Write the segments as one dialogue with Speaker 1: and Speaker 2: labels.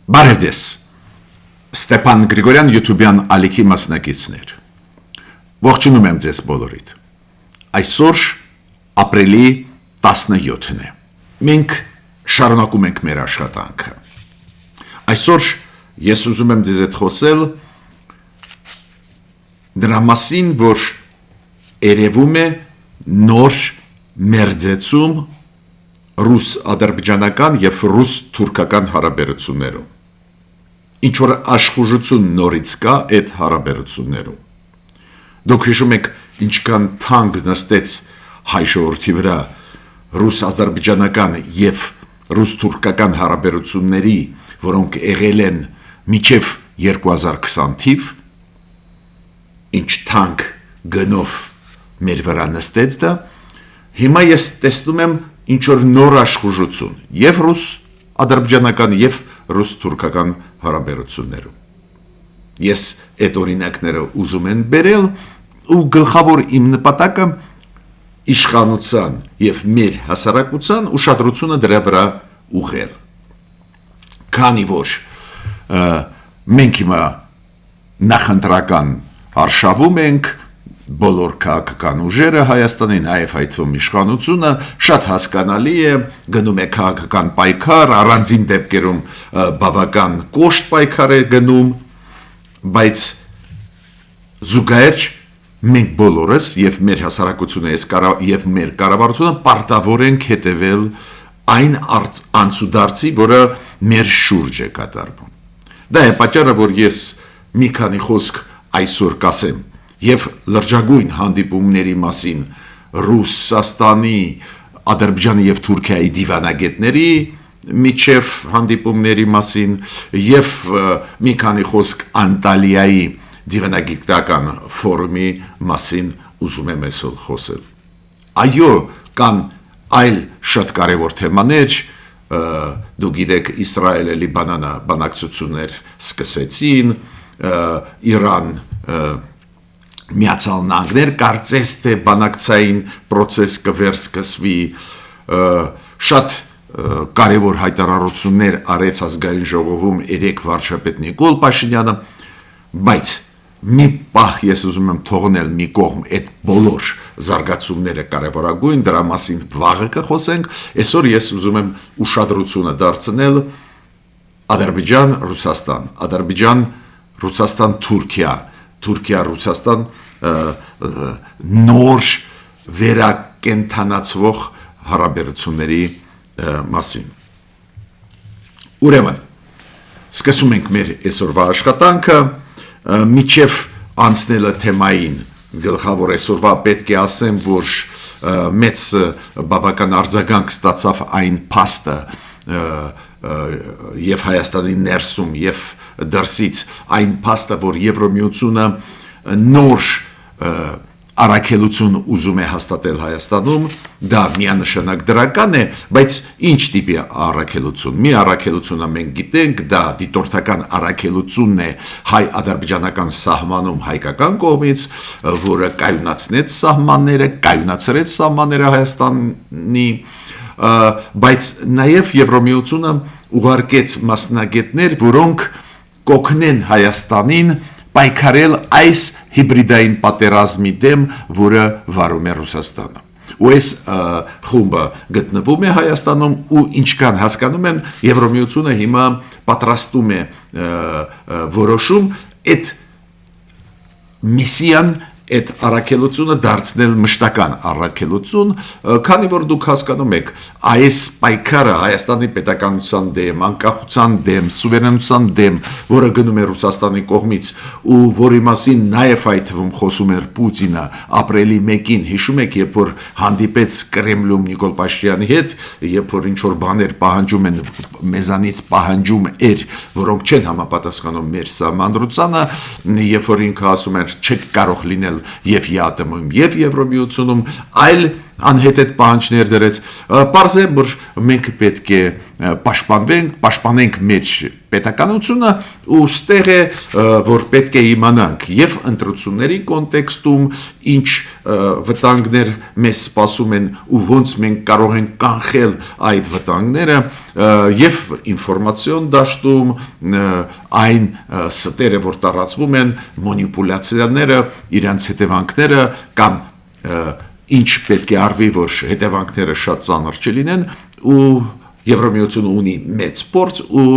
Speaker 1: Բարև ձեզ, Ստեփան Գրիգորյան YouTube-յան ալիքի մասնակիցներ, ողջունում եմ ձեզ բոլորիդ, այսօր ապրիլի 17-ն է, մենք շարունակում ենք մեր աշխատանքը, այսօր ես ուզում եմ ձեզ հետ խոսել դրա մասին, որ երևում է նոր մերձեցում ռուս-ադրբեջանական և ռուս-թուրքական հարաբերություններում, ինչ որ աշխուժություն նորից կա այդ հարաբերություններում, դուք հիշում եք ինչքան թանկ նստեց հայ ժողովրդի վրա ռուս-ադրբեջանական և ռուս-թուրքական հարաբերությունների, որոնք եղել են մինչև 2020 թիվ, ինչ թանկ գնով մեր վրա նստեց դա, հիմա ես տեսնում եմ ինչ որ նոր աշխուժություն և ռուս-ադրբեջանական և ռուս-թուրքական հարաբերություններում։ Ես այդ օրինակները ուզում եմ բերել ու գլխավոր իմ նպատակը իշխանության և մեր հասարակության ուշադրությունը դրա վրա ուղղել։ Քանի որ մենք հիմա նախընտրական արշավում ենք, բոլոր քաղաքական ուժերը Հայաստանի, նաև այդ թվում իշխանությունը, շատ հասկանալի է, գնում է քաղաքական պայքար, առանձին դեպքերում բավական կոշտ պայքար է գնում, բայց զուգահեռ մենք բոլորս և մեր հասարակությունը և մեր կառավարությունը պարտավոր ենք հետևել այն անցուդարձի, որը մեր շուրջ է կատարվում։ Դա է պատճառը, որ ես մի քանի խոսք այսօր կասեմ և լրջագույն հանդիպումների մասին Ռուսաստանի, Ադրբեջանի և Թուրքիայի դիվանագետների միջև հանդիպումների մասին և մի քանի խոսք Անտալիայի դիվանագիտական ֆորումի մասին ուզում եմ այսօր խոսել։ Այո, կան այլ շատ կարևոր թեմաներ, դուք գիտեք Իսրայելը Լիբանանը բանակցություններ սկսեցին, Իրան Միացյալ Նահանգներ կարծես թե բանակցային պրոցես կվերսկսվի, շատ կարևոր հայտարարություններ արեց ազգային ժողովում երեկ վարչապետ Նիկոլ Փաշինյանը, բայց մի պահ ես ուզում եմ թողնել մի կողմ այդ բոլոր զարգացումները կարևորագույն, դրա մասին վաղը կխոսենք, այսօր ես ուզում եմ ուշադրությունը դարձնել Ադրբեջան, Ռուսաստան, Ադրբեջան, Ռուսաստան, Թուրքիա, Թուրքիա, Ռուսաստան նոր վերակենդանացվող հարաբերությունների մասին։ Ուրեմն, սկսում ենք մեր այսօրվա աշխատանքը, միջև անցնելը թեմային գլխավոր այսօրվա պետք է ասեմ, որ մեծ բավական արձագանք ստացավ այն փաստը և Հայաստանի ներսում և դրսից այն փաստը, որ Եվրամիությունը նոր առաքելություն ուզում է հաստատել Հայաստանում, դա միանշանակ դրական է, բայց ինչ տիպի առաքելություն։ Մի առաքելությունը մենք գիտենք, դա դիտորդական առաքելությունն է հայ-ադրբեջանական սահմանում հայկական կողմից, որը կայունացրեց սահմանները Հայաստանի, բայց նաև Եվրամիությունը ուղարկեց մասնագետներ, որոնք կօգնեն Հայաստանին պայքարել այս հիբրիդային պատերազմի դեմ, որը վարում է Ռուսաստանը։ Ու այս խումբը գտնվում է Հայաստանում ու ինչքան հասկանում եմ, Եվրամիությունը հիմա պատրաստում է որոշում այդ միսիան, այդ առաքելությունը դարձնել մշտական առաքելություն, քանի որ դուք հասկանում եք, այս պայքարը Հայաստանի պետականության դեմ, անկախության դեմ, սուվերենության դեմ, որը գնում է Ռուսաստանի կողմից ու որի մասին նաև այդ թվում խոսում էր Պուտինը ապրիլի 1-ին, հիշում եք, երբ որ հանդիպեց Կրեմլում Նիկոլ Փաշինյանի հետ, երբ որ ինչ որ բաներ պահանջում են մեզանից պահանջում էր, որոնք չեն համապատասխանում մեր սահմանադրությանը, երբ որ ինքը ասում էր չեք կարող լինել և ԵԱՏՄ-ում և Եվրամիությունում, այլ անհետ պահանջներ դրեց, պարզ է, որ մենք պետք է պաշտպանենք մեր պետականությունը ու ստեղ է, որ պետք է իմանանք եւ ընտրությունների կոնտեքստում ինչ վտանգներ մեզ սպասում են ու ոնց մենք կարող ենք կանխել այդ վտանգները եւ ինֆորմացիոն դաշտում այն ստերը, որ տարածվում են, մանիպուլյացիաները, իրանց հետևանքները կամ ինչ պետք է արվի, որ հետևանքները շատ ծանր չլինեն ու Եվրամիությունը ունի մեծ փորձ ու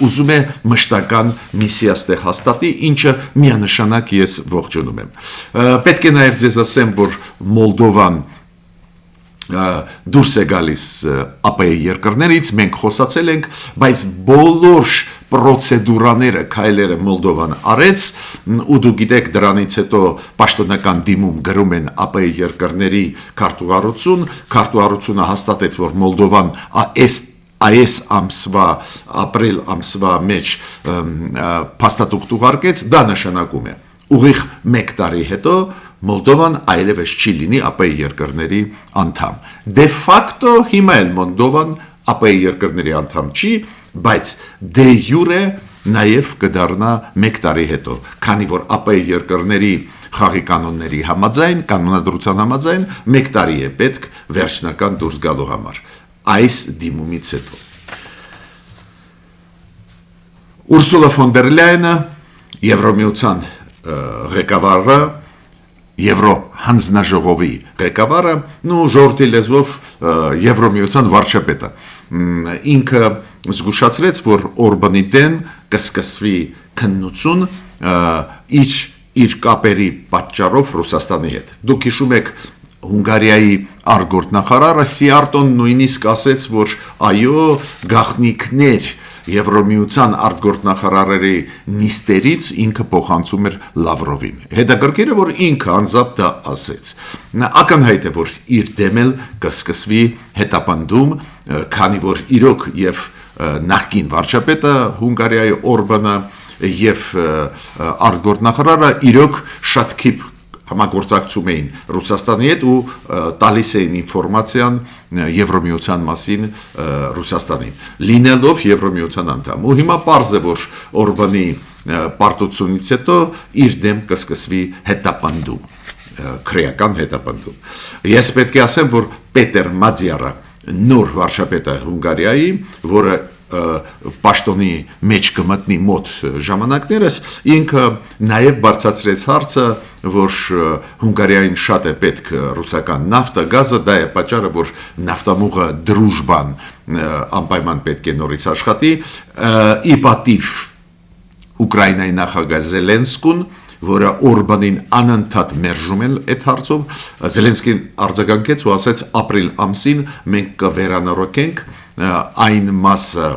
Speaker 1: ուզում է մշտական միսիա ստեղ հաստատի, ինչը միանշանակ ես ողջունում եմ։ Պետք է նաև ձեզ ասեմ, որ Մոլդովան դուրս է գալիս ԱՊ-ի երկրներից, մենք խոսացել ենք, բայց բոլոր պրոցեդուրաները, քայլերը Մոլդովան արեց, ու դու գիտեք դրանից հետո պաշտոնական դիմում գրում են ԱՊ-ի երկրների քարտուղարությունը հաստատեց, որ Մոլդովան այս ամսվա ապրիլ ամսվա մեջ փաստաթուղթ ուղարկեց, դա նշանակում է ուղիղ 1 տարի հետո Մոլդովան այլևս չի լինի ԱՊ-ի երկրների անդամ։ Դե ֆակտո հիմա էլ Մոլդովան ԱՊ-ի երկրների անդամ չի, բայց դե յուրե նաև կդառնա 1 տարի հետո, քանի որ ԱՊ-ի երկրների խաղի կանոնների համաձայն, կանոնադրության համաձայն 1 տարի է պետք վերջնական դուրս գալու համար։ Այս դիմումից հետո Ուրսուլա ֆոն դեր Լայենը, Եվրոմիության ղեկավարը, Եվրո հանձնաժողովի ղեկավարը, ժողովրդի լեզվով Եվրոմիության վարչապետը, ինքը զգուշացրեց, որ Օրբանի դեմ կսկսվի քննություն իր կապերի պատճառով Ռուսաստանի հետ։ Դուք հիշում եք Հունգարիայի արտգործնախարարը Սիարտոն նույնիսկ ասեց, որ այո, գաղտնիքներ Եվրոմիության արտգործնախարարերի նիստերից ինքը փոխանցում էր Լավրովին։ Հետաքրքիր է, որ ինքը անձամբ դա ասեց։ Ակնհայտ է, որ իր դեմ էլ կսկսվի հետապնդում, քանի որ իրոք եւ նախկին վարչապետը Հունգարիայի Օրբանը եւ արտգործնախարարը իրոք շատ քիչ համագործակցում էին Ռուսաստանի հետ ու տալիս էին ինֆորմացիան Եվրոմիության մասին Ռուսաստանին, լինելով Եվրոմիության անդամ։ Ու հիմա պարզ է, որ Օրբանի պարտությունից հետո իր դեմ կսկսվի հետապնդում, քրեական հետապնդում։ Ես պետք է ասեմ, որ Պետեր Մadzիարը, նոր վարչապետը Հունգարիայի, որը պաշտոնի մեջ կմտնի մոտ ժամանակներս, ինքը նաև բարձրացրեց հարցը, որ Հունգարիային շատ է պետք ռուսական նավթը, գազը, դա է պատճառը, որ նավթամուղը Դրուժբան անպայման պետք է նորից աշխատի, ի պատիվ Ուկրաինայի նախագահ Զելենսկուն, որը Օրբանին անընդհատ մերժում են այդ հարցով, Զելենսկին արձագանքեց ու ասեց ապրիլ ամսին մենք կվերանորոգենք այն մասը,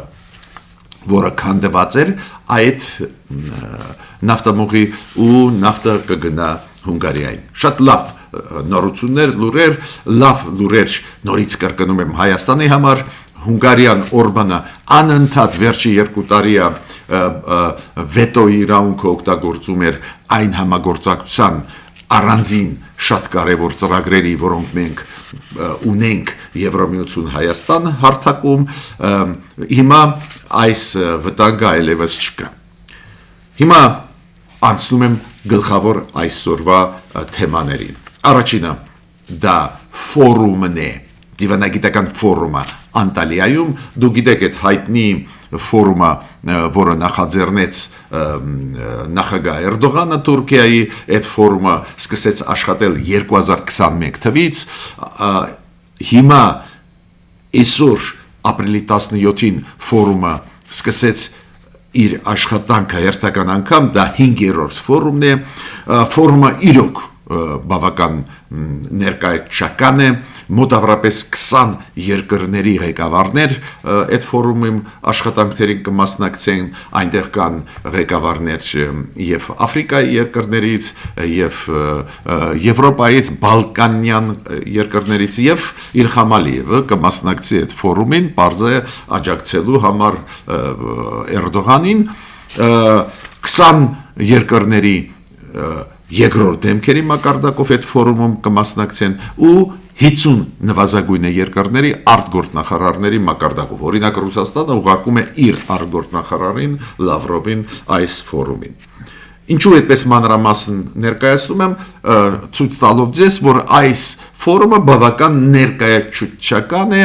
Speaker 1: որը քանդված էր այդ նավթամուղի ու նավթը կգնա Հունգարիային։ Շատ լավ նորություններ, լուրեր, լավ լուրեր նորից կրկնում եմ Հայաստանի համար, Հունգարիան Օրբանը անընդհատ վերջի 2 տարիա վետոյի իրավունքը օգտագործում էր այն համագործակցության առանձին շատ կարևոր ծրագրերի, որոնք մենք ունենք Եվրոմիություն Հայաստան հարթակում, հիմա այս վտանգը այլևս չկա։ Հիմա անցնում եմ գլխավոր այսօրվա թեմաներին։ Առաջինը դա ֆորումն է, դիվանագիտական ֆորումը Անտալիայում, դու գիտեք այդ հայտնի ֆորումը, որը նախաձեռնեց նախագահ Էրդողանը Թուրքիայի, այդ ֆորումը սկսեց աշխատել 2021 թվականից, հիմա այսօր ապրիլի 17-ին ֆորումը սկսեց իր աշխատանքը հերթական անգամ, դա 5-րդ ֆորումն է, ֆորումը իրոք բավական ներկայացական է, մոտավորապես 20 երկրների ղեկավարներ այդ ֆորումում աշխատանքներին կմասնակցեն, այնտեղ կան ղեկավարներ եւ Աֆրիկայի երկրներից եւ Եվրոպայից, Բալկանյան երկրներից եւ Իլհամ Ալիևը կմասնակցի այդ ֆորումին, բարձր աջակցելու համար Էրդողանին, 20 երկրների երկրորդ դեմքերի մակարդակով այդ ֆորումում կմասնակցեն ու 50 նվազագույն երկրների արտգործնախարարների մակարդակով։ Օրինակ Ռուսաստանը ուղարկում է իր արտգործնախարարին Լավրովին այս ֆորումին։ Ինչու այդպես մանրամասն ներկայացնում եմ, ցույց տալով ձեզ, որ այս ֆորումը բավական ներկայացուցչական է։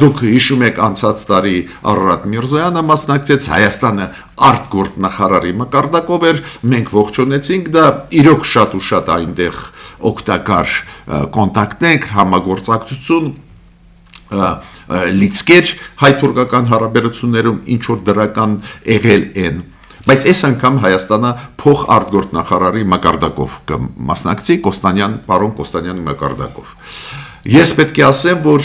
Speaker 1: Դուք հիշում եք անցած տարի Արարատ Միրզոյանը մասնակցեց, Հայաստանը արտգործնախարարի մակարդակով էր, մենք ողջունեցինք դա, իրոք շատ ու շատ այնտեղ օգտակար կոնտակտներ, համագործակցություն լիցքեր հայ-թուրքական հարաբերություններում ինչ որ դրական եղել են, բայց այս անգամ Հայաստանը փոխ արտգործնախարարի մակարդակով կմասնակցի պարոն Կոստանյանի մակարդակով։ Ես պետք է ասեմ, որ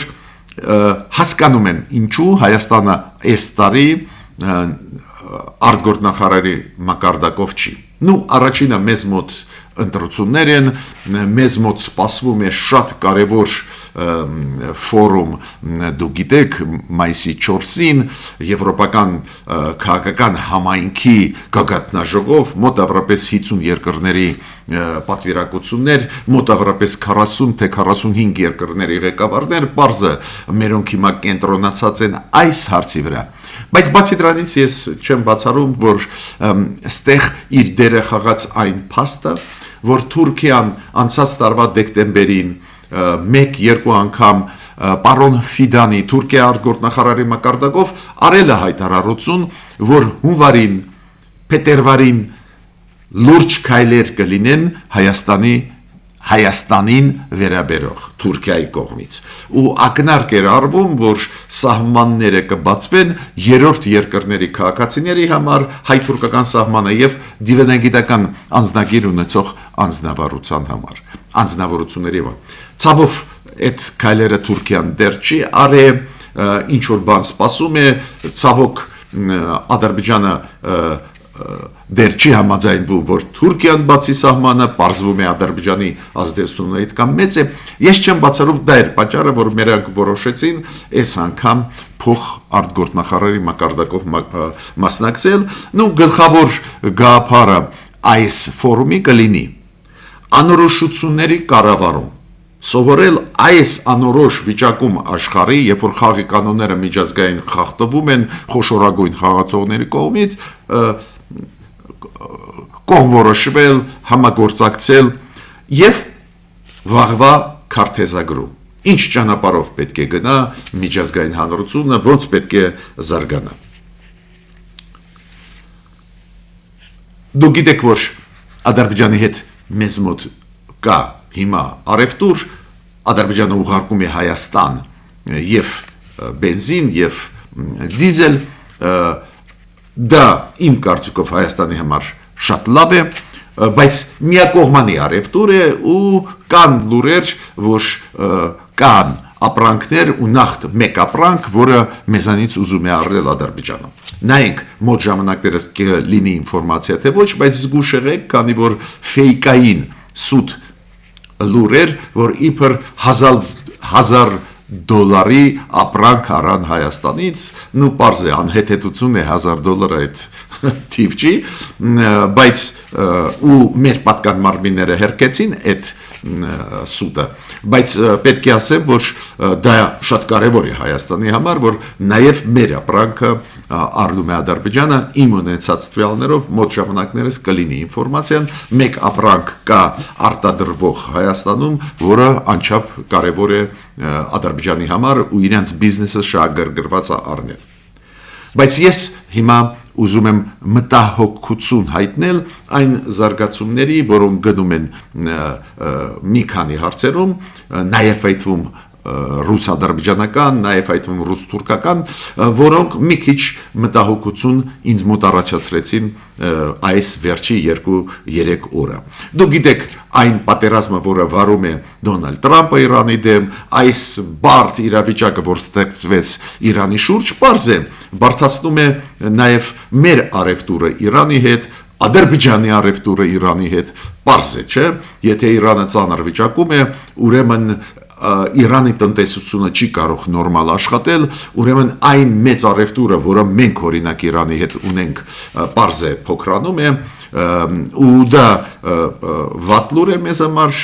Speaker 1: հասկանում եմ ինչու Հայաստանը այս տարի արտգործնախարարի մակարդակով չի։ Առաջինը մեզ մոտ ընտրություններ են, մեզ մոտ սպասվում է շատ կարևոր ֆորում, դուք գիտեք, մայիսի 4-ին եվրոպական քաղաքական համայնքի գագաթնաժողով մոտավորապես 50 երկրների պատվիրակություններ, մոտավորապես 40 թե 45 երկրների ղեկավարներ, պարզը մերոնք հիմա կենտրոնացած են այս հարցի վրա։ Բայց բացի դրանից ես չեմ բացառում, որ ստեղ իր դերը խաղաց այն փաստը, որ Թուրքիան անցած տարվա դեկտեմբերին 1-2 անգամ պարոն Ֆիդանի Թուրքիա արտգործնախարարի մակարդակով արել է հայտարարություն, որ հունվարին, փետրվարին լուրջ քայլեր կլինեն Հայաստանին վերաբերող Թուրքիայի կողմից ու ակնարկ էր արվում, որ սահմանները կբացվեն երրորդ երկրների քաղաքացիների համար հայ-թուրքական սահմանը եւ դիվանագիտական անձնագիր ունեցող անձնավորությունների համար։ Ցավով այդ քայլերը Թուրքիան դեռ չի արել, ինչ որ բան սպասում է, ցավոք Ադրբեջանը դեռ չի համաձայնվում, որ Թուրքիան բացի սահմանը, պարզվում է Ադրբեջանի ազդեցությունը այդքան մեծ է։ Ես չեմ բացառում, դա էր պատճառը, որ մերանք որոշեցին այս անգամ փոխ արտգործնախարարի մակարդակով մասնակցել։ Գլխավոր գաղափարը այս ֆորումի կլինի անորոշությունների կառավարում, սովորել այս անորոշ վիճակում աշխարհի, երբ որ խաղի կանոնները միջազգային խախտվում են խոշորագույն խաղացողների կողմից, կողմորոշվել, համագործակցել եւ վաղվա քարտեզագրում։ Ինչ ճանապարհով պետք է գնա միջազգային հանրությունը, ոնց պետք է զարգանա։ Դուք գիտեք, որ Ադրբեջանի հետ մեզ մոտ կա հիմա առևտուր, Ադրբեջանը ուղարկում է Հայաստան եւ բենզին եւ դիզել, դա իմ կարծիքով Հայաստանի համար շատ լավ է, բայց միակողմանի առևտուր է ու կան լուրեր, որ կան ապրանքներ ու նախ մեկ ապրանք, որը մեզանից ուզում է առնել Ադրբեջանը։ Նայենք մոտ ժամանակներս կլինի ինֆորմացիա թե ոչ, բայց զգուշ եղեք, քանի որ ֆեյկային սուտ լուրեր, որ իբր $1000 ապրանք առան Հայաստանից, պարզ է, անհեթեթություն է $1000 այդ թիվ չի, բայց ու մեր պատկան մարմինները հերկեցին այդ սուտը, բայց պետք է ասեմ, որ դա շատ կարևոր է Հայաստանի համար, որ նաև մեր ապրանքը առնում է Ադրբեջանը, իմ ունեցած տվյալներով մոտ ժամանակներս կլինի ինֆորմացիան, մեկ ապրանք կա արտադրվող Հայաստանում, որը անչափ կարևոր է Ադրբեջանի համար ու իրենց բիզնեսը շահագրգռված է առնել։ Բայց ես հիմա ուզում եմ մտահոգություն հայտնել այն զարգացումների, որոնք գնում են մի քանի հարցերում, նաև այդվում ռուս-ադրբեջանական, նաև այդվում ռուս-թուրքական, որոնք մի քիչ մտահոգություն ինձ մոտ առաջացրեցին այս վերջի 2-3 օրը։ Դուք գիտեք, այն պատերազմը, որը վարում է Դոնալդ Տրամպը Իրանի դեմ, այս բարդ իրավիճակը, որ ստեղծվեց Իրանի շուրջ, պարզ է, բարդացնում է նաև մեր առևտուրը Իրանի հետ, Ադրբեջանի առևտուրը Իրանի հետ, պարզ է, չէ՞, եթե Իրանը ծանր վիճակում է, ուրեմն Իրանի տնտեսությունը չի կարող նորմալ աշխատել, ուրեմն այն մեծ առևտուրը, որը մենք օրինակ Իրանի հետ ունենք, պարզ է փոքրանում է, ու դա վատ լուր է մեզ համար,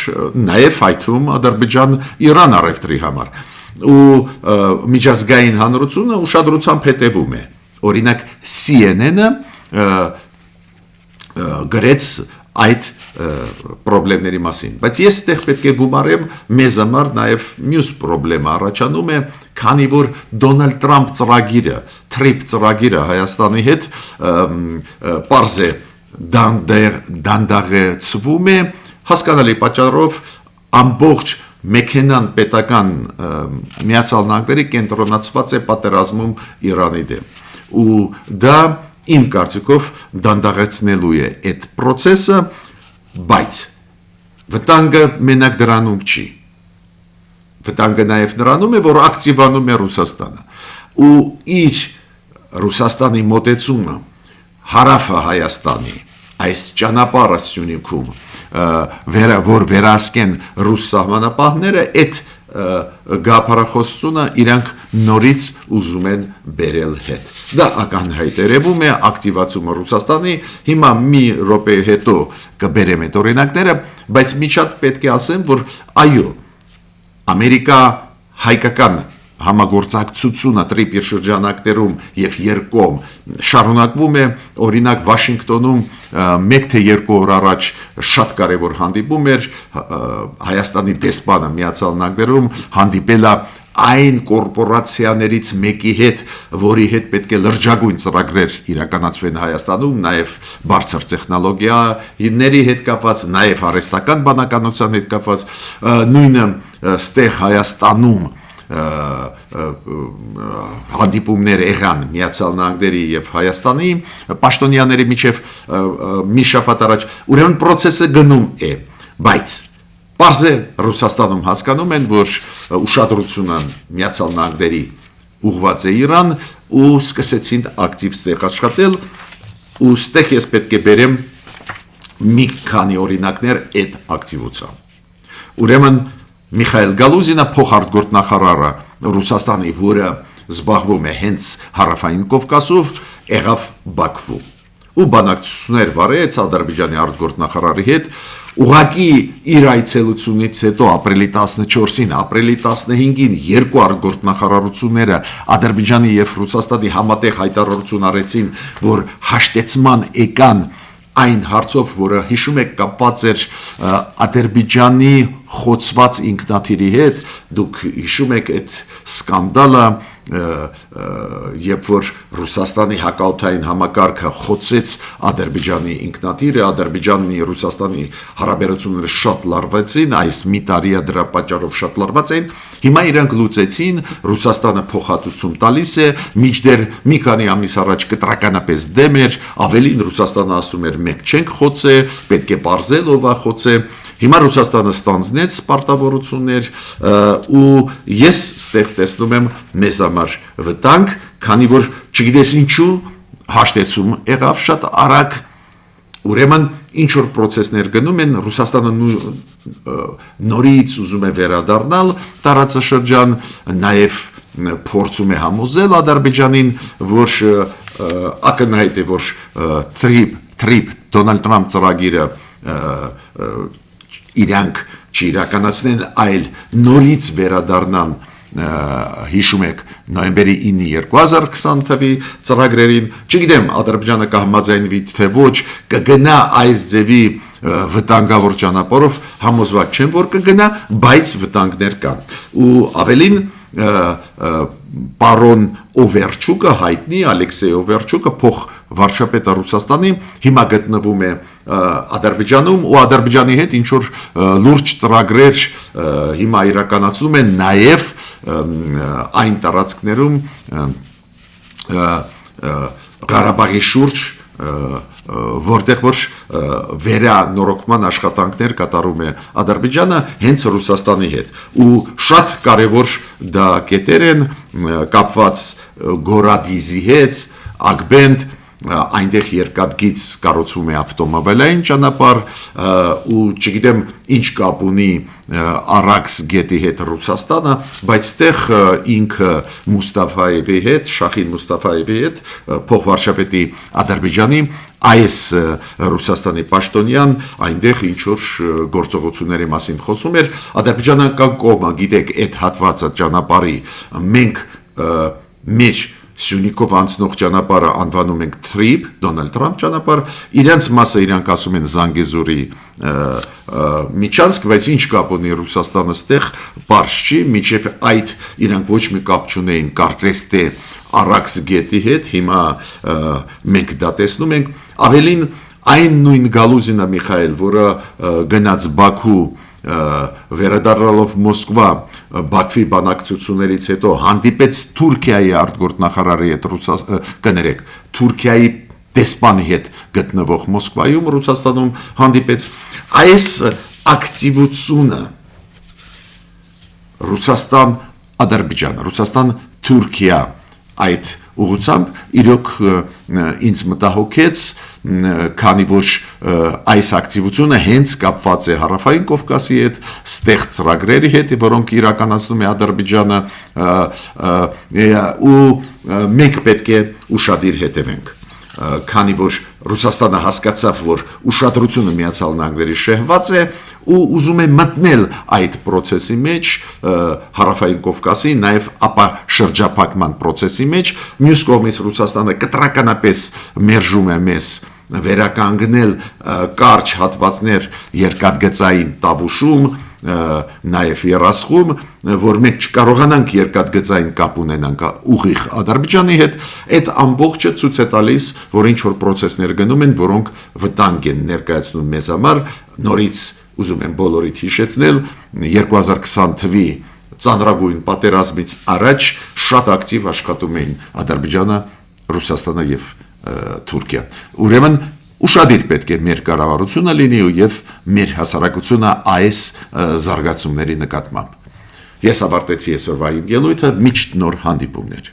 Speaker 1: նաև հայթում Ադրբեջան-Իրան առևտրի համար, ու միջազգային հանրությունը ուշադրությամբ հետևում է, օրինակ CNN-ը գրեց այդ պրոբլեմների մասին, բայց ես ստեղ պետք է գումարեմ մեզ համար նաև մյուս պրոբլեմը առաջանում է, քանի որ Դոնալդ Տրամփ ծրագիրը, TRIP ծրագիրը Հայաստանի հետ պարզ է դանդաղեցվում է, հասկանալի պատճառով ամբողջ մեքենան պետական Միացյալ Նահանգների կենտրոնացված է պատերազմում Իրանի դեմ, ու դա իմ կարծիքով դանդաղեցնելու է այդ process-ը, բայց վտանգը մենակ դրանում չի, վտանգը նաև նրանում է, որ ակտիվանում է Ռուսաստանը, ու իր Ռուսաստանի մոտեցումը հարավը Հայաստանի, այս ճանապարհը Սյունիքում, որ վերահսկեն ռուս սահմանապահները, այդ գաղափարախոսությունը իրանք նորից ուզում են բերել հետ, դա ակնհայտ երևում է ակտիվացումը Ռուսաստանի, հիմա մի րոպե հետո կբերեմ այդ օրինակները, բայց միջատ պետք է ասեմ, որ այո, Ամերիկա-հայկական համագործակցությունը TRIP շրջանակներում եւ երկկողմ շարունակվում է, օրինակ Վաշինգտոնում 1 թե 2 օր առաջ շատ կարևոր հանդիպում էր Հայաստանի դեսպանը Միացյալ Նահանգներում հանդիպել է այն կորպորացիաներից մեկի հետ, որի հետ պետք է լրջագույն ծրագրեր իրականացվեն Հայաստանում, նաև բարձր տեխնոլոգիաների հետ կապված, նաև արհեստական բանականության հետ կապված, նույնը ստեղ Հայաստանում հանդիպումներ եղան Միացյալ Նահանգների եւ Հայաստանի պաշտոնյաների միջև մի շաբաթ առաջ, ուրեմն process-ը գնում է, բայց պարզ է Ռուսաստանում հասկանում են, որ ուշադրությունը Միացյալ Նահանգների ուղղված է Իրան ու սկսեցին ակտիվ ստեղ աշխատել, ու ստեղ ես պետք է բերեմ մի քանի օրինակներ այդ ակտիվության, ուրեմն Միխայել Գալուզինը փոխարտգործնախարարը Ռուսաստանի, որը զբաղվում է հենց հարավային Կովկասով, եղավ Բաքվում ու բանակցություններ վարեց Ադրբեջանի արտգործնախարարի հետ, ուղղակի իր այցելությունից հետո ապրիլի 14-ին, ապրիլի 15-ին երկու արտգործնախարարությունները Ադրբեջանի եւ Ռուսաստանի համատեղ հայտարարություն արեցին, որ հաշտեցման եկան այն հարցով, որը հիշում եք կապված էր Ադրբեջանի խոցված ինքնաթիռի հետ, դուք հիշում եք այդ սկանդալը, երբ որ Ռուսաստանի հակաօդային համակարգը խոցեց Ադրբեջանի ինքնաթիռը, Ադրբեջանի Ռուսաստանի հարաբերությունները շատ լարվեցին, այս մի տարի դրա պատճառով շատ լարված էին, հիմա իրանք լուծեցին, Ռուսաստանը փոխհատուցում տալիս է, մինչդեռ մի քանի ամիս առաջ կտրականապես դեմ էր, ավելին Ռուսաստանը ասում էր մենք չենք խոցե, պետք է պարզել ով է խոցե, հիմա Ռուսաստանը ստանձնեց պարտավորություններ ու ես ստեղ տեսնում եմ մեզ համար վտանգ, քանի որ չգիտես ինչու հաշտեցում եղավ շատ արագ, ուրեմն ինչ որ process-ներ գնում են, Ռուսաստանը նորից ուզում է վերադառնալ տարածաշրջան, նաև փորձում է համոզել Ադրբեջանին, որ ակնհայտ է, որ TRIP Դոնալդ Տրամփ ծրագիրը իրանք չիրականացնեն, այլ նորից վերադառնան, հիշում եք նոյեմբերի 9-ի 2020 թվի ծրագրերին, չգիտեմ Ադրբեջանը կհամաձայնվի թե ոչ, կգնա այս ձևի վտանգավոր ճանապարհով, համոզված չեմ որ կգնա, բայց վտանգներ կան, ու ավելին պարոն Օվերչուկը հայտնի Ալեքսեյ Օվերչուկը փոխվարչապետը Ռուսաստանի հիմա գտնվում է Ադրբեջանում ու Ադրբեջանի հետ ինչ որ լուրջ ծրագրեր հիմա իրականացնում են նաև այն տարածքներում Ղարաբաղի շուրջ որտեղ որ վերանորոգման աշխատանքներ կատարում է Ադրբեջանը հենց Ռուսաստանի հետ ու շատ կարևոր դա կետեր են կապված Գորադիզի հետ, Ակբենդ այնտեղ երկաթգից կառուցվում է ավտոմոբիլային ճանապարհ ու չգիտեմ ինչ կապ ունի Արաքս գետի հետ Ռուսաստանը, բայց այդտեղ ինքը Մուստաֆայևի հետ, Շախին Մուստաֆայևի հետ, փոխվարշապետի Ադրբեջանի այս Ռուսաստանի պաշտոնյան այնտեղ ինչ որ գործողությունների մասին խոսում էր, ադրբեջանական կողմը գիտեք այդ հատվածը ճանապարհի մենք մեր Սյունիքով անցնող ճանապարհը անվանում ենք TRIP, Դոնալդ Թրամփ ճանապարհ, իրենց մասը իրանք ասում են Զանգեզուրի միջանցք, բայց ինչ կապ ունի Ռուսաստանը ստեղ բարձ չի, միջև այդ իրանք ոչ մի կապ չունեին, կարծես թե Արաքս գետի հետ, հիմա մենք դա տեսնում ենք, ավելին այն նույն Գալուզինա Միխայել, որը գնաց Բաքու վերադառնալով Մոսկվա Բաքվի բանակցություններից հետո հանդիպեց Թուրքիայի արտգործնախարարի հետ կներեք Թուրքիայի դեսպանի հետ գտնվող Մոսկվայում Ռուսաստանում հանդիպեց այս ակտիվությունը Ռուսաստան Ադրբեջան Ռուսաստան Թուրքիա այդ ուղղությամբ իրոք ինձ մտահոգեց քանի որ այս ակտիվությունը հենց կապված է Հարավային Կովկասի հետ, ստեղ ծրագրերի հետ, որոնք իրականացնում է Ադրբեջանը ու մենք պետք է ուշադիր հետևենք քանի որ Ռուսաստանը հասկացավ, որ ուշադրությունը Միացյալ Նահանգների շահված է ու ուզում է մտնել այդ process-ի մեջ, Հարավային Կովկասի, նաև ապա շրջափակման process-ի մեջ, մյուս կողմից Ռուսաստանը կտրականապես մերժում է մեզ վերականգնել կարճ հատվածներ երկաթգծային Տավուշում, նաև Երասխում, որ մենք չկարողանանք երկաթգծային կապ ունենանք ուղիղ Ադրբեջանի հետ, այդ ամբողջը ցույց է տալիս, որ ինչ որ process-ներ գնում են, որոնք վտանգ են ներկայացնում մեզ համար, նորից ուզում եմ բոլորիդ հիշեցնել 2020 թվականի ծանրագույն պատերազմից առաջ շատ ակտիվ աշխատում էին Ադրբեջանը, Ռուսաստանը եւ Թուրքիան։ Ուրեմն ուշադիր պետք է մեր կառավարությունը լինի եւ մեր հասարակությունը այս զարգացումների նկատմամբ։ Ես ավարտեցի այսօրվա իմ ելույթը, միշտ նոր հանդիպումներ։